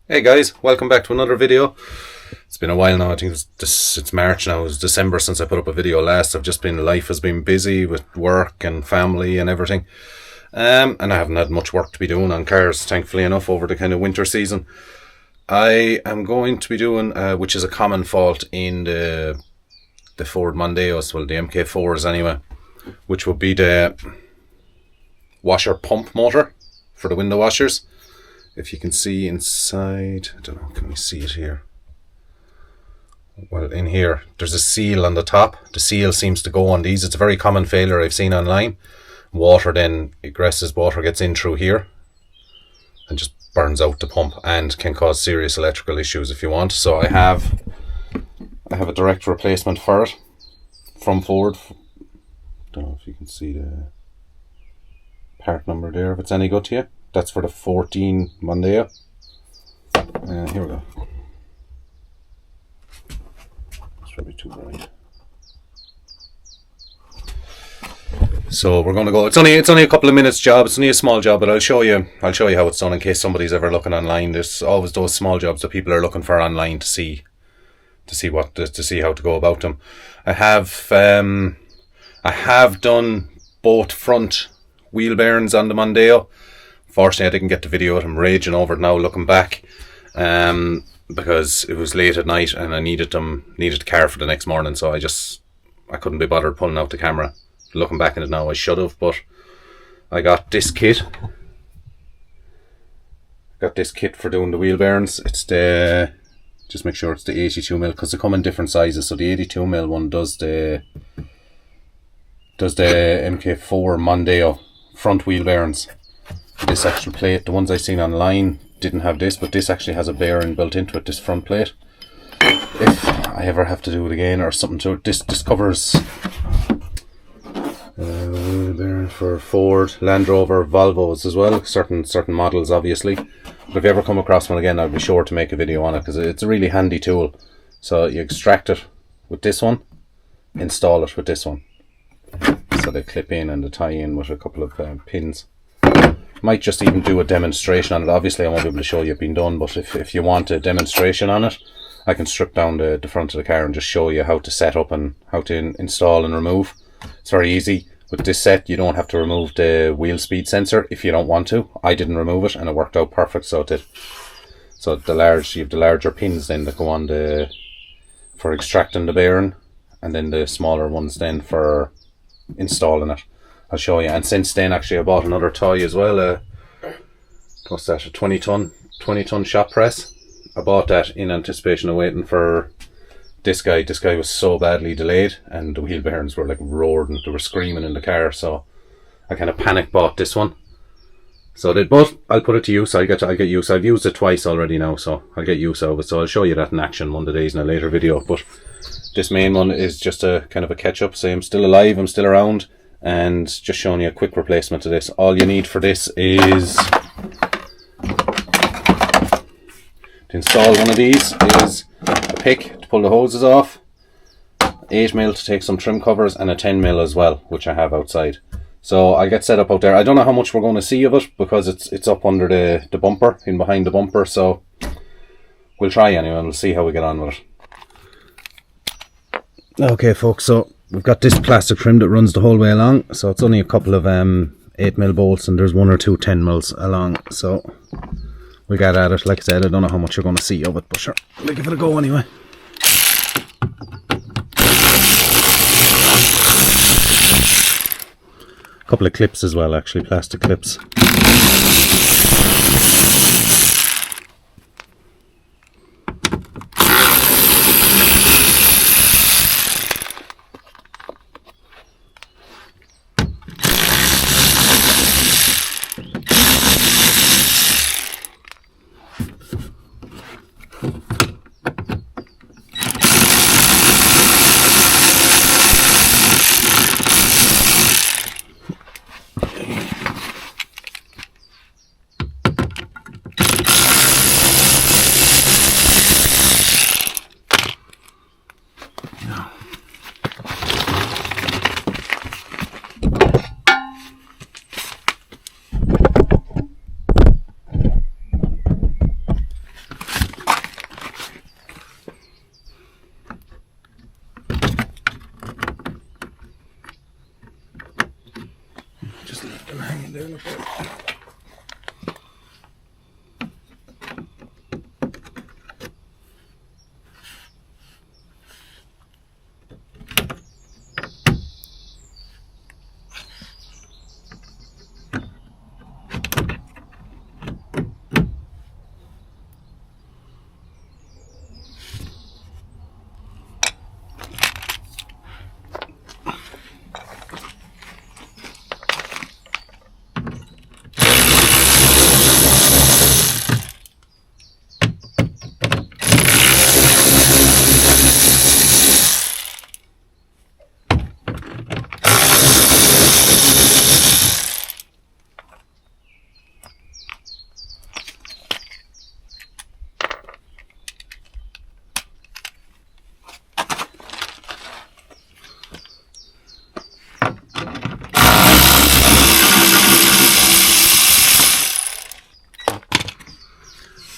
Hey guys, welcome back to another video. It's been a while now. I think it's March now. It was December since I put up a video last. Life has been busy with work and family and everything. And I haven't had much work to be doing on cars, thankfully enough, over the kind of winter season. I am going to be doing, which is a common fault in the Ford Mondeos, well the MK4s anyway, which would be the washer pump motor for the window washers. If you can see inside, I don't know, can we see it here? Well, in here, there's a seal on the top. The seal seems to go on these. It's a very common failure I've seen online. Water then aggressive water gets in through here and just burns out the pump and can cause serious electrical issues if you want. So I have a direct replacement for it from Ford. Don't know if you can see the part number there, if it's any good to you. That's for the 14 Mondeo. Here we go. It's probably too bright. So we're going to go. It's only a couple of minutes job. It's only a small job, but I'll show you how it's done in case somebody's ever looking online. There's always those small jobs that people are looking for online to see how to go about them. I have done both front wheel bearings on the Mondeo. Fortunately, I didn't get the video. I'm raging over it now looking back, because it was late at night and I needed the car for the next morning, so I couldn't be bothered pulling out the camera. Looking back at it now, I should have, but I got this kit. For doing the wheel bearings. It's just make sure it's the 82mm, because they come in different sizes. So the 82mm one does the MK4 Mondeo front wheel bearings. This actual plate, the ones I seen online didn't have this, but this actually has a bearing built into it, this front plate. If I ever have to do it again or something to it, this covers bearing for Ford, Land Rover, Volvos as well, certain models obviously. But if you ever come across one again, I'll be sure to make a video on it, because it's a really handy tool. So you extract it with this one, install it with this one. So they clip in and they tie in with a couple of pins. Might just even do a demonstration on it. Obviously I won't be able to show you it being done, but if you want a demonstration on it, I can strip down the front of the car and just show you how to set up and how to install and remove. It's very easy. With this set you don't have to remove the wheel speed sensor if you don't want to. I didn't remove it and it worked out perfect, so it did. So you have the larger pins then that go on for extracting the bearing, and then the smaller ones then for installing it. I'll show you. And since then, actually, I bought another toy as well. What's that? A 20 ton shop press. I bought that in anticipation of waiting for this guy. This guy was so badly delayed, and the wheel bearings were like roaring. They were screaming in the car. So I kind of panic bought this one. So but I'll put it to use. I'll get use. I've used it twice already now, so I'll get use out of it. So I'll show you that in action one of the days in a later video. But this main one is just a kind of a catch up. Say I'm still alive. I'm still around. And just showing you a quick replacement of this. All you need for this is to install one of these is a pick to pull the hoses off, 8mm to take some trim covers, and a 10mm as well, which I have outside. So I'll get set up out there. I don't know how much we're going to see of it because it's up under the bumper, in behind the bumper, so we'll try anyway and we'll see how we get on with it. Okay folks, so we've got this plastic trim that runs the whole way along, so it's only a couple of 8mm bolts and there's 1 or 2 10mm along, so we got at it. Like I said, I don't know how much you're going to see of it, but sure, we'll give it a go anyway. A couple of clips as well, actually, plastic clips. just leave them hanging down up there.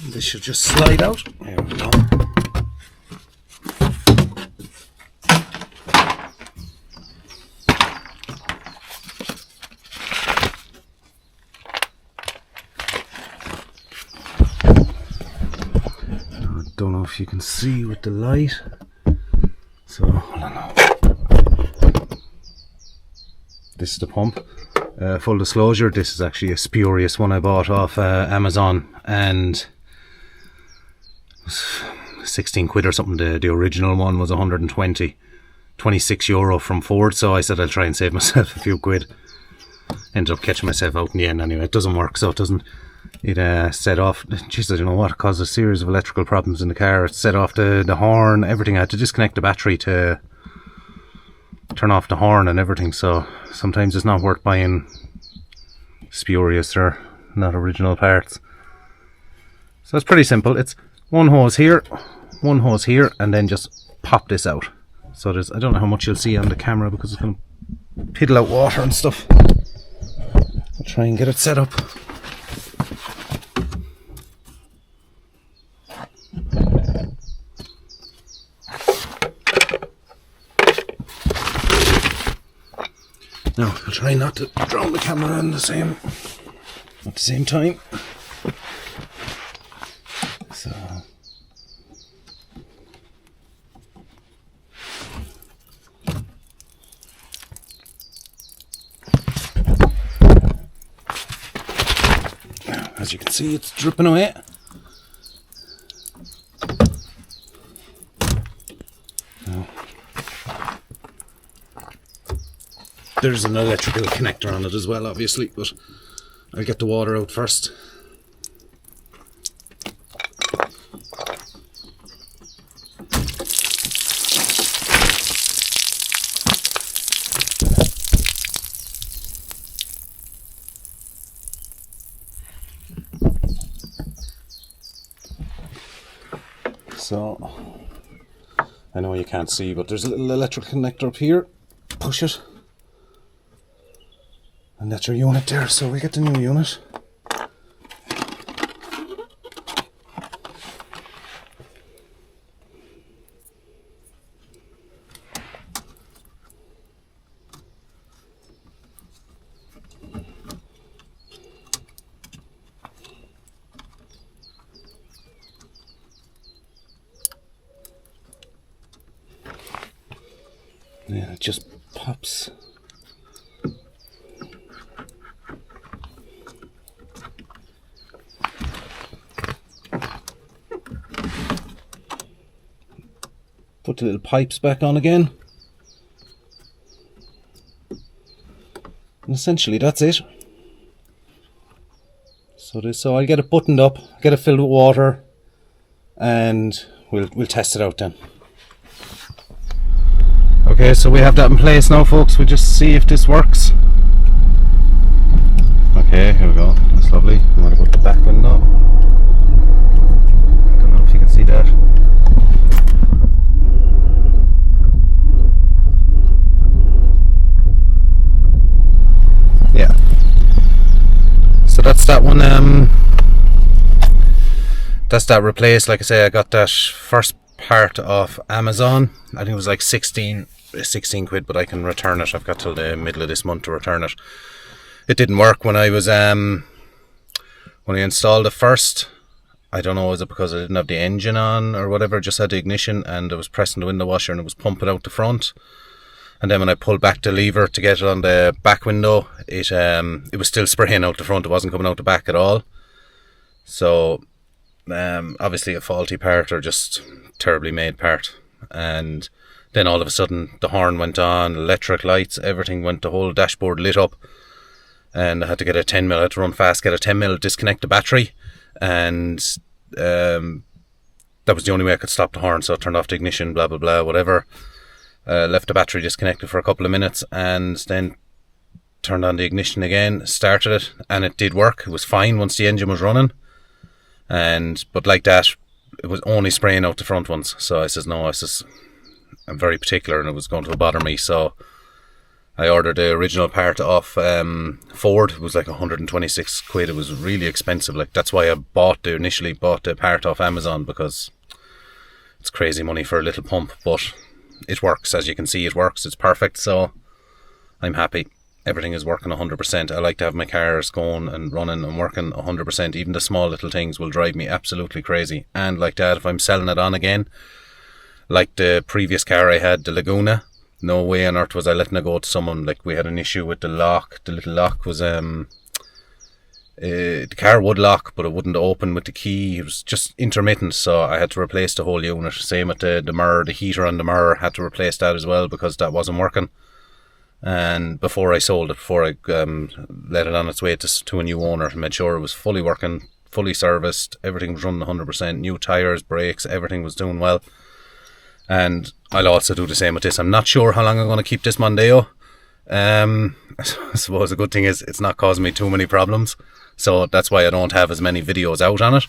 This should just slide out. There we go. I don't know if you can see with the light. So, hold on now. This is the pump. Full disclosure, this is actually a spurious one I bought off Amazon, and 16 quid or something. The original one was 120, 26 euro from Ford, so I said I'll try and save myself a few quid. Ended up catching myself out in the end anyway. It doesn't work, so it doesn't. It set off, Jesus, you know what, it caused a series of electrical problems in the car. It set off the horn, everything. I had to disconnect the battery to turn off the horn and everything, so sometimes it's not worth buying spurious or not original parts. So it's pretty simple. It's one hose here, and then just pop this out. So there's, I don't know how much you'll see on the camera because it's going to piddle out water and stuff. I'll try and get it set up. Now, I'll try not to drown the camera at the same time. So, now, as you can see, it's dripping away. Now, there's an electrical connector on it as well, obviously, but I'll get the water out first. So, I know you can't see, but there's a little electrical connector up here. Push it. And that's your unit there, so we get the new unit. Yeah, it just pops. Put the little pipes back on again. And essentially that's it. So I'll get it buttoned up, get it filled with water, and we'll test it out then. Okay, so we have that in place now, folks. We'll just see if this works. Okay, here we go. That's lovely. I'm going to put the back window. Don't know if you can see that. Yeah. So that's that one. That's that replaced. Like I say, I got that first part off Amazon. I think it was like 16 quid, but I can return it. I've got till the middle of this month to return it. It didn't work when I was when I installed it first. I don't know, was it because I didn't have the engine on or whatever, just had the ignition, and I was pressing the window washer and it was pumping out the front. And then when I pulled back the lever to get it on the back window, it was still spraying out the front. It wasn't coming out the back at all. So obviously a faulty part, or just terribly made part. And then all of a sudden the horn went on, electric lights, everything went, the whole dashboard lit up. And I had to get a 10mm, I had to run fast, get a 10mm, disconnect the battery, and that was the only way I could stop the horn. So I turned off the ignition, blah blah blah, whatever, left the battery disconnected for a couple of minutes, and then turned on the ignition again, started it, and it did work. It was fine once the engine was running, but like that, it was only spraying out the front ones. So I says, no, I'm very particular and it was going to bother me, so I ordered the original part off Ford. It was like 126 quid. It was really expensive. Like, that's why I initially bought the part off Amazon, because it's crazy money for a little pump, but it works. As you can see, it works. It's perfect. So I'm happy. Everything is working 100%. I like to have my cars going and running and working 100%. Even the small little things will drive me absolutely crazy. And like that, if I'm selling it on again, like the previous car I had, the Laguna, no way on earth was I letting it go to someone. Like, we had an issue with the lock. The little lock was the car would lock, but it wouldn't open with the key. It was just intermittent, so I had to replace the whole unit. Same with the mirror, the heater on the mirror, had to replace that as well, because that wasn't working. And before I sold it, before I let it on its way to a new owner, made sure it was fully working, fully serviced, everything was running 100%, new tyres, brakes, everything was doing well. And I'll also do the same with this. I'm not sure how long I'm going to keep this Mondeo. I suppose the good thing is it's not causing me too many problems, so that's why I don't have as many videos out on it.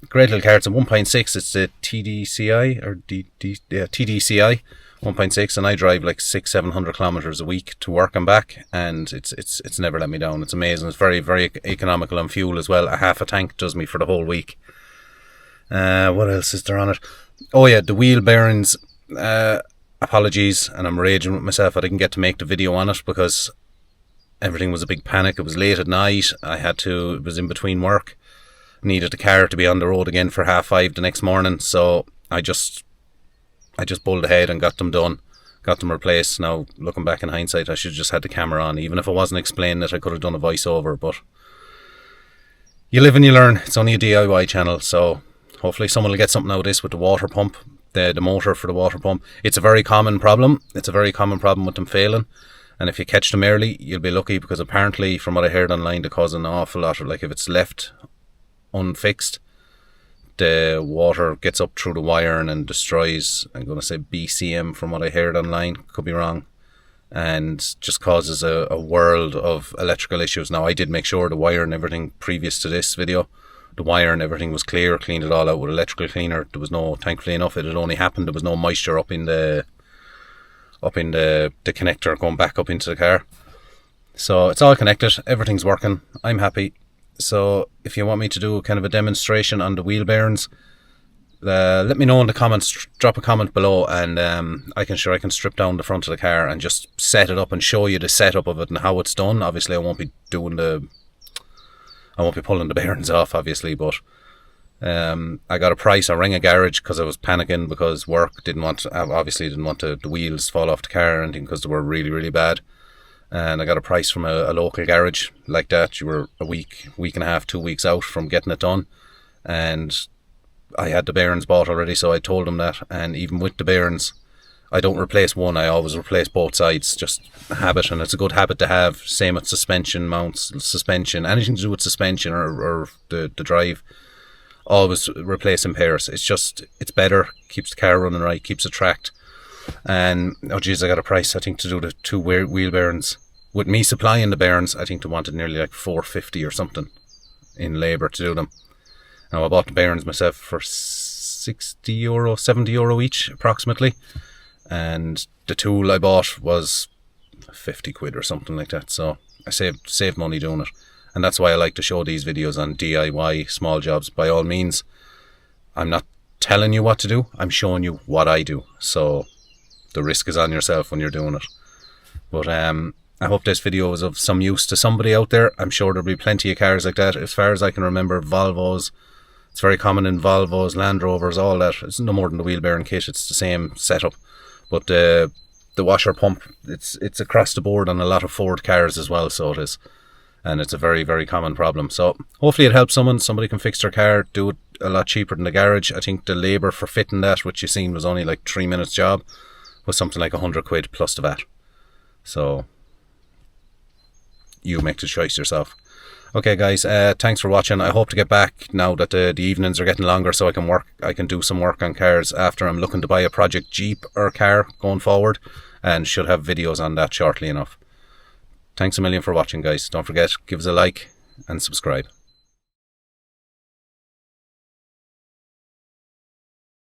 Great little car. It's a 1.6. It's the TDCI or TDCI 1.6, and I drive like 600-700 kilometers a week to work and back, and it's never let me down. It's amazing. It's very, very economical on fuel as well. A half a tank does me for the whole week. What else is there on it? Oh yeah, the wheel bearings. Apologies, and I'm raging with myself. I didn't get to make the video on it because everything was a big panic. It was late at night. It was in between work. Needed the car to be on the road again for 5:30 the next morning. So I just pulled ahead and got them done. Got them replaced. Now, looking back in hindsight, I should have just had the camera on. Even if I wasn't explaining it, I could have done a voiceover. But you live and you learn. It's only a DIY channel, so hopefully someone will get something out of this with the water pump, the motor for the water pump. It's a very common problem. It's a very common problem with them failing. And if you catch them early, you'll be lucky, because apparently, from what I heard online, they cause an awful lot of, like, if it's left unfixed, the water gets up through the wiring and destroys, I'm going to say BCM from what I heard online, could be wrong, and just causes a world of electrical issues. Now, I did make sure the wire and everything previous to this video, the wire and everything was clear, cleaned it all out with electrical cleaner. There was no, thankfully enough, it had only happened, there was no moisture up in the connector going back up into the car. So it's all connected, everything's working, I'm happy. So if you want me to do kind of a demonstration on the wheel bearings, let me know in the comments. Drop a comment below, and I can strip down the front of the car and just set it up and show you the setup of it and how it's done. Obviously I won't be pulling the bearings off, obviously, but I got a price. I rang a garage because I was panicking, because work didn't want the wheels to fall off the car or anything, because they were really, really bad. And I got a price from a local garage like that. You were a week and a half, 2 weeks out from getting it done, and I had the bearings bought already, so I told them that. And even with the bearings, I don't replace one, I always replace both sides. Just a habit, and it's a good habit to have. Same with suspension mounts, anything to do with suspension or the drive, always replace in pairs. It's better, keeps the car running right, keeps it tracked. And oh geez, I got a price, I think, to do the two wheel bearings. With me supplying the bearings, I think they wanted nearly like $450 or something in labour to do them. Now, I bought the bearings myself for €60, €70 each approximately, and the tool I bought was 50 quid or something like that. So I saved money doing it, and that's why I like to show these videos on DIY small jobs. By all means, I'm not telling you what to do, I'm showing you what I do, so the risk is on yourself when you're doing it. But I hope this video was of some use to somebody out there. I'm sure there'll be plenty of cars like that. As far as I can remember, Volvos, it's very common in Volvos, Land Rovers, all that. It's no more than the wheel bearing kit, it's the same setup. But the washer pump, it's across the board on a lot of Ford cars as well, so it is. And it's a very, very common problem. So hopefully it helps someone. Somebody can fix their car, do it a lot cheaper than the garage. I think the labour for fitting that, which you seen was only like 3 minutes job, was something like 100 quid plus the VAT. So you make the choice yourself. Okay guys, thanks for watching. I hope to get back now that the evenings are getting longer, so I can do some work on cars after I'm looking to buy a project Jeep or car going forward, and should have videos on that shortly enough. Thanks a million for watching guys. Don't forget, give us a like and subscribe.